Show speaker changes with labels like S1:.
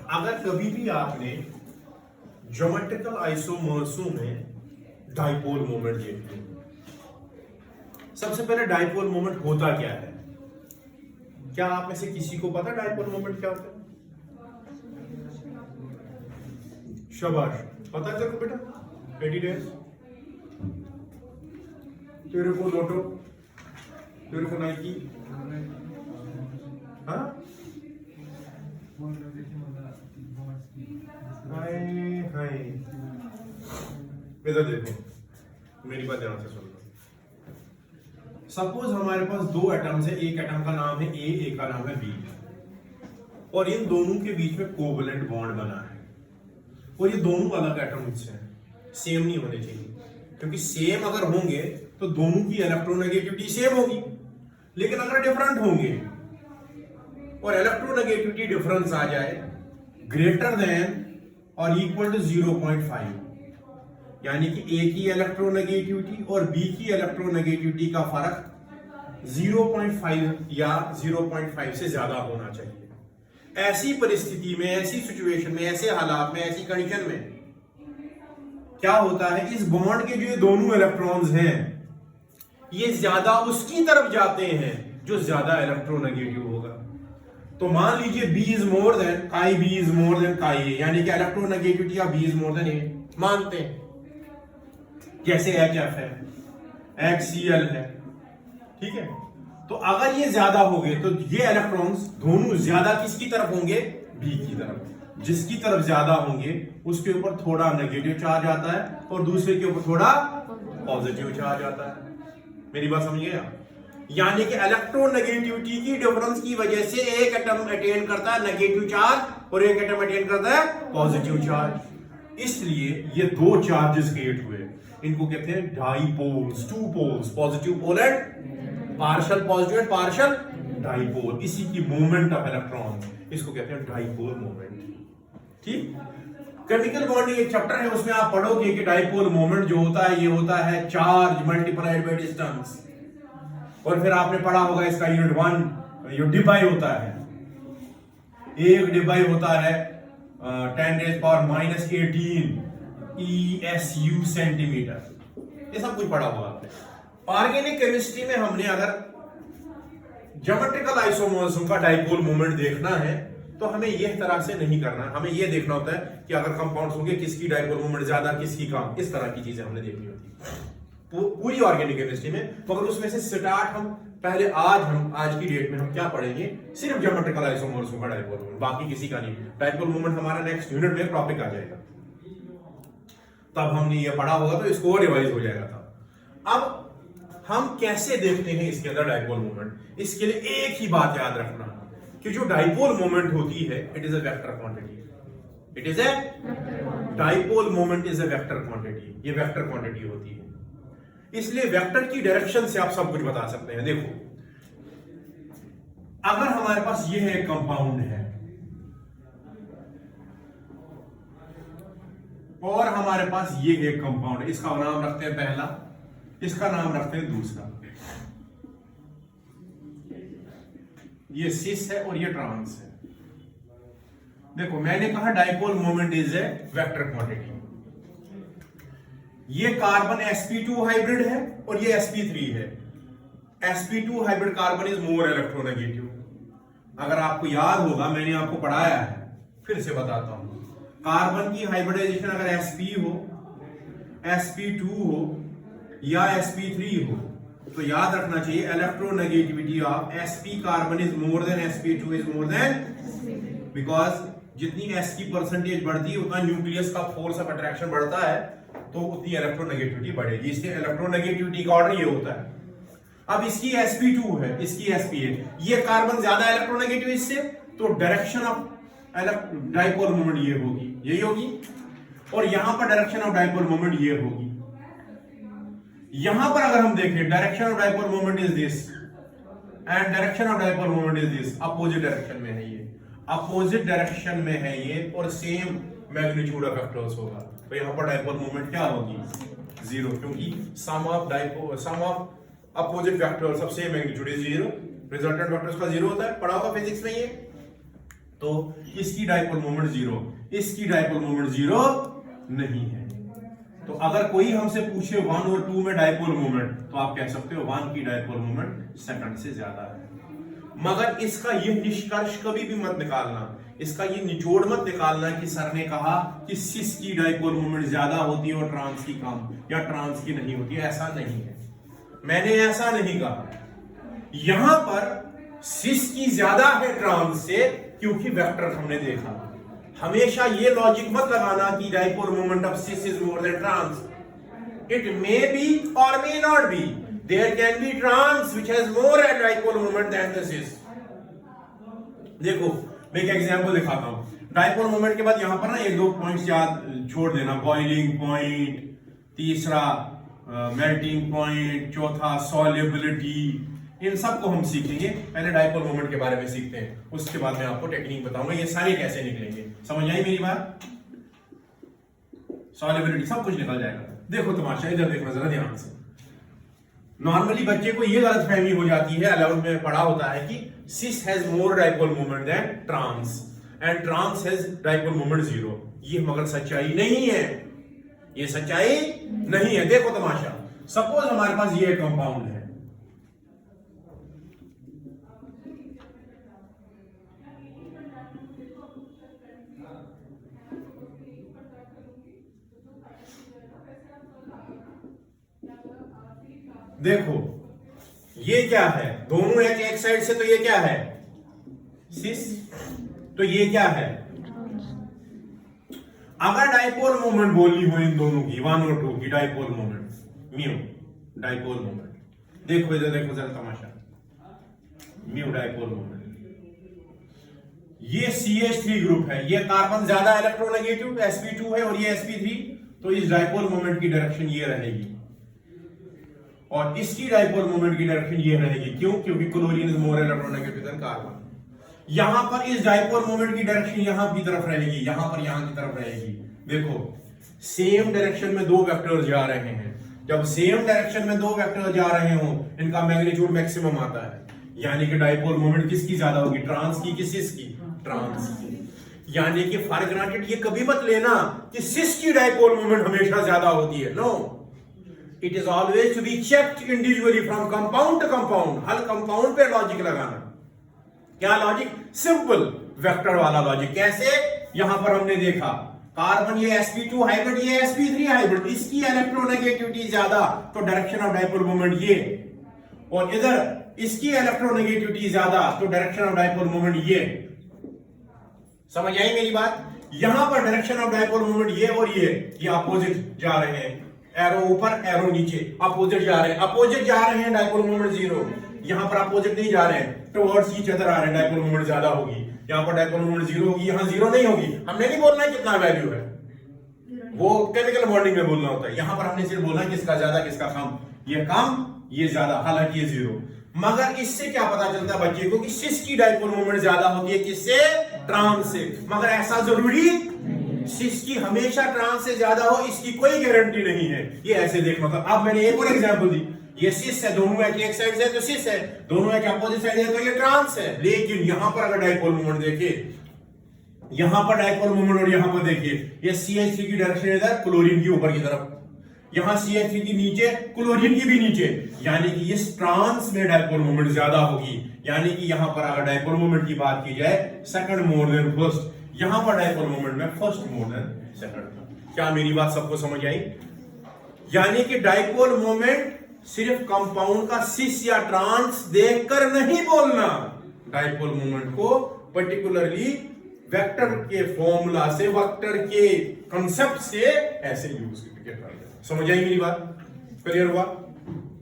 S1: अगर कभी भी आपने ज्योमेट्रिकल आइसोमर्सों में डाइपोल मोमेंट देखी, सबसे पहले डाइपोल मोमेंट होता क्या है? क्या आप में से किसी को पता डाइपोल मोमेंट क्या होता है? शाबाश, पता है तेरे को बेटा? 80 डेज तेरे को लोटो, तेरे को नाइकी, हाँ? हाय इधर देखो, मेरी बात ध्यान से सुन लो। सपोज हमारे पास दो एटम्स है, एक एटम का नाम है ए, एक का नाम है बी, और इन दोनों के बीच में कोवलेंट बॉन्ड बना है, और ये दोनों अलग एटम्स हैं, सेम नहीं होने चाहिए, क्योंकि सेम अगर होंगे तो दोनों की इलेक्ट्रोनेगेटिविटी सेम होगी। लेकिन अगर डिफरेंट होंगे और इलेक्ट्रोनेगेटिविटी डिफरेंस आ जाए ग्रेटर देन और इक्वल टू 0.5, यानी कि ए की इलेक्ट्रोनेगेटिविटी और बी की इलेक्ट्रोनेगेटिविटी का फर्क 0.5 या 0.5 से ज्यादा होना चाहिए। ऐसी परिस्थिति में, ऐसी सिचुएशन में, ऐसे हालात में, ऐसी कंडीशन में क्या होता है, इस बॉन्ड के जो ये दोनों इलेक्ट्रॉन्स हैं ये ज्यादा उसकी तरफ जाते हैं जो ज्यादा इलेक्ट्रोनेगेटिव होगा। तो मान लीजिए B is more than chi, B is more than chi A, यानी कि electronegativity of B is more than A मानते हैं, जैसे HF है, HCl है, ठीक है। तो अगर ये ज्यादा हो गए तो ये इलेक्ट्रॉन्स दोनों ज्यादा किसकी तरफ होंगे? B की तरफ। जिसकी तरफ ज्यादा होंगे उसके ऊपर थोड़ा नेगेटिव चार्ज आता है और दूसरे के ऊपर थोड़ा पॉजिटिव चार्ज आता है। मेरी बात समझिए? यानी कि इलेक्ट्रोनेगेटिविटी की डिफरेंस की वजह से एक एटम अटेन करता है नेगेटिव चार्ज और एक एटम अटेन करता है पॉजिटिव चार्ज। इसलिए ये दो चार्जेस क्रिएट हुए, इनको कहते हैं dipoles, two poles, positive pole and partial positive and partial dipole. इसी की मूवमेंट ऑफ इलेक्ट्रॉन, इसको कहते हैं डाइपोल मूवमेंट। ठीक, केमिकल बॉन्डिंग एक चैप्टर है, उसमें आप पढ़ोगे कि डाइपोल मोमेंट जो होता है ये होता है चार्ज मल्टीप्लाइड बाय डिस्टेंस, और फिर आपने पढ़ा होगा इसका यूनिट 1 जो डिबाई होता है, एक डिबाई होता है 10⁻⁻18 ESU सेंटीमीटर। ये सब कुछ पढ़ा होगा आपने। ऑर्गेनिक केमिस्ट्री में हमने अगर ज्योमेट्रिकल आइसोमर्स का डाइपोल मोमेंट देखना है तो हमें यह तरह से नहीं करना, हमें यह देखना होता है कि अगर कंपाउंड्स होंगे किसकी डाइपोल मोमेंट ज्यादा, किसकी कम, इस तरह की चीजें हमने देखनी होती है पूरी ऑर्गेनिक केमिस्ट्री में। मगर उसमें से स्टार्ट हम पहले आज की डेट में हम क्या पढ़ेंगे, सिर्फ ज्योमेट्रिकल आइसोमर्स का डाइपोल मोमेंट, बाकी किसी का नहीं। डाइपोल मोमेंट हमारा नेक्स्ट यूनिट में टॉपिक आ जाएगा, तब हमने ये पढ़ा होगा तो इसको रिवाइज हो जाएगा था। अब हम कैसे देखते हैं इसके अंदर डाइपोल मोमेंट, इसके लिए एक ही बात याद रखना कि जो डाइपोल मोमेंट होती है it is a vector quantity. It is a dipole moment is a vector quantity, ये वेक्टर क्वांटिटी होती है। इसलिए वेक्टर की डायरेक्शन से आप सब कुछ बता सकते हैं। देखो, अगर हमारे पास ये है कंपाउंड है और हमारे पास ये एक कंपाउंड है, इसका नाम रखते हैं पहला, इसका नाम रखते हैं दूसरा। ये सिस है और ये ट्रांस है। देखो, मैंने कहा dipole moment is a vector quantity. ये कार्बन sp2 हाइब्रिड है और ये sp3 है। sp2 hybrid carbon is more electronegative. अगर आपको याद होगा, मैंने आपको पढ़ाया है, फिर से बताता हूं। कार्बन की हाइब्रिडाइजेशन अगर sp हो, sp2 हो या sp3 हो तो याद रखना चाहिए electronegativity of sp carbon is more then sp2 is more then, because जितनी s की परसेंटेज बढ़ती है उतना न्यूक्लियस का फोर्स ऑफ अट्रैक्शन बढ़ता है, तो उतनी इलेक्ट्रोनेगेटिविटी बढ़ेगी। इसलिए इलेक्ट्रोनेगेटिविटी का ऑर्डर ये होता है। अब इसकी sp2 है, इसकी sp है, ये कार्बन ज्यादा इलेक्ट्रोनेगेटिव इससे, तो डायरेक्शन ऑफ डाइपोल मोमेंट ये होगी, यही होगी, और यहां पर डायरेक्शन ऑफ डाइपोल मोमेंट ये होगी। यहां पर अगर हम देखें direction of dipole moment is this and direction of dipole moment is this, opposite direction में है ये, अपोजिट डायरेक्शन में है ये, और सेम मैग्नीट्यूड ऑफ वेक्टर्स होगा, तो यहां पर डाइपोल मोमेंट क्या होगी? 0, क्योंकि sum of opposite vectors of same magnitude is 0। Resultant vectors का 0 होता है, पढ़ा होगा फिजिक्स में ये। तो इसकी डाइपोल मोमेंट जीरो, इसकी डाइपोल मोमेंट जीरो नहीं है। तो अगर कोई हमसे पूछे 1 और 2 में डाइपोल मोमेंट, तो आप कह सकते हो 1 की डाइपोल मोमेंट सेकंड से ज्यादा है। मगर इसका यह निष्कर्ष कभी भी मत निकालना, इसका ये निचोड़ मत निकालना कि सर ने कहा कि सिस की डाइपोल मोमेंट ज्यादा होती है और ट्रांस की कम, या ट्रांस की नहीं होती है। ऐसा नहीं है, मैंने ऐसा नहीं कहा। यहां पर सिस की ज्यादा है ट्रांस से, क्योंकि वेक्टर हमने देखा। हमेशा ये लॉजिक मत लगाना कि dipole moment of cis is more than trans. It may be और may not be. There can be trans which has more dipole moment than the cis. देखो मैं एक एग्जांपल दिखाता हूं। डाइपोल मोमेंट के बाद यहां पर ना 1-2 पॉइंट्स याद छोड़ देना। बॉइलिंग पॉइंट, तीसरा मेल्टिंग पॉइंट, चौथा सॉल्युबिलिटी, इन सब को हम सीखेंगे। पहले डाइपोल मोमेंट के बारे में सीखते हैं, उसके बाद मैं आपको टेक्निक बताऊंगा ये सारे कैसे निकलेंगे। समझ आई मेरी बात? सॉल्युबिलिटी सब कुछ निकल जाएगा। देखो तमाशा, इधर देखना जरा ध्यान से। नॉर्मली बच्चे को ये गलतफहमी हो जाती है, 11th में पढ़ा होता है कि cis has more dipole moment than trans and trans has dipole moment zero. ये मगर सच्चाई नहीं है, ये सच्चाई नहीं है। देखो तमाशा, सपोज हमारे पास ये कंपाउंड है, देखो ये क्या है, दोनों एक एक साइड से, तो ये क्या है सिस, तो ये क्या है। अगर डाइपोल मोमेंट बोलनी हो इन दोनों की 1 और 2 की dipole moment, mu dipole moment, देखो इधर देखो जरा तमाशा, म्यू डाइपोल मोमेंट। ये CH3 ग्रुप है, ये कार्बन ज्यादा इलेक्ट्रोनेगेटिव sp2 है और ये sp3, तो इस डाइपोल मोमेंट की डायरेक्शन ये रहेगी और इसकी डाइपोल मोमेंट की डायरेक्शन ये रहेगी। क्यों? क्योंकि chlorine is more electronegative than carbon. यहां पर इस डाइपोल मोमेंट की डायरेक्शन यहां की तरफ रहेगी, यहां पर यहां की तरफ रहेगी। देखो सेम डायरेक्शन में दो वेक्टर्स जा रहे हैं, जब सेम डायरेक्शन में दो वेक्टर्स जा रहे हो इनका मैग्नीट्यूड मैक्सिमम आता है, यानी कि डाइपोल मोमेंट किसकी ज्यादा होगी, ट्रांस की कि सिस की? ट्रांस की। यानी कि फॉर ग्रांटेड ये कभी मत लेना कि सिस की डाइपोल मोमेंट हमेशा ज्यादा होती है। No, it is always to be checked individually from compound to compound. हर कंपाउंड पे लॉजिक लगाना। क्या लॉजिक? सिंपल वेक्टर वाला लॉजिक। कैसे? यहां पर हमने देखा कार्बन ये sp2 हाइब्रिड, ये sp3 हाइब्रिड, इसकी इलेक्ट्रोनेगेटिविटी ज्यादा, तो डायरेक्शन ऑफ डाइपोल मोमेंट ये, और इधर इसकी इलेक्ट्रोनेगेटिविटी ज्यादा, तो डायरेक्शन ऑफ डाइपोल मोमेंट ये। समझ आई मेरी बात? यहां पर डायरेक्शन ऑफ डाइपोल मोमेंट ये और ये अपोजिट जा रहे हैं, एरो ऊपर एरो नीचे, अपोजिट जा रहे हैं, अपोजिट जा रहे हैं, डाइपोल मोमेंट जीरो। यहां पर अपोजिट नहीं जा रहे हैं, टुवर्ड्स ईच अदर आ रहे हैं, डाइपोल मोमेंट ज्यादा होगी। यहां पर डाइपोल मोमेंट जीरो होगी, यहां जीरो नहीं होगी। हमने नहीं बोलना है कितना वैल्यू है, वो केमिकल बॉन्डिंग में बोलना होता है। यहां पर हमने सिर्फ बोलना है किसका ज्यादा किसका कम, ये कम ये ज्यादा, हालांकि ये जीरो। मगर इससे क्या पता चलता है बच्चे को कि सिस की डाइपोल मोमेंट ज्यादा होती है किससे? ट्रांस से। मगर ऐसा जरूरी सिस की हमेशा ट्रांस से ज्यादा हो इसकी कोई गारंटी नहीं है, ये ऐसे देखना था। अब मैंने एक और एग्जांपल दी, ये सिस है, दोनों एक साइड से तो सिस है, दोनों एक अपोजिट साइड है तो ये ट्रांस है। लेकिन यहां पर अगर डाइपोल मोमेंट देखिए, यहां पर डाइपोल मोमेंट और यहां पर देखिए, ये CH3 की डायरेक्शन इधर, क्लोरीन की ऊपर की तरफ, यहां CH3 की नीचे, क्लोरीन की भी नीचे, यानी कि इस ट्रांस में डाइपोल मोमेंट ज्यादा होगी। यानी कि यहां पर अगर डाइपोल मोमेंट की बात की जाए सेकंड मोर देन फर्स्ट, यहां पर डाइपोल मोमेंट में फर्स्ट मोर देन सेकंड। क्या मेरी बात सबको समझ आई? यानी कि डाइपोल मोमेंट सिर्फ कंपाउंड का सिस या ट्रांस देखकर नहीं बोलना, डाइपोल मोमेंट को पर्टिकुलरली वेक्टर के फॉर्मूला से, वेक्टर के कांसेप्ट से ऐसे यूज करके। समझ आई मेरी बात? क्लियर हुआ?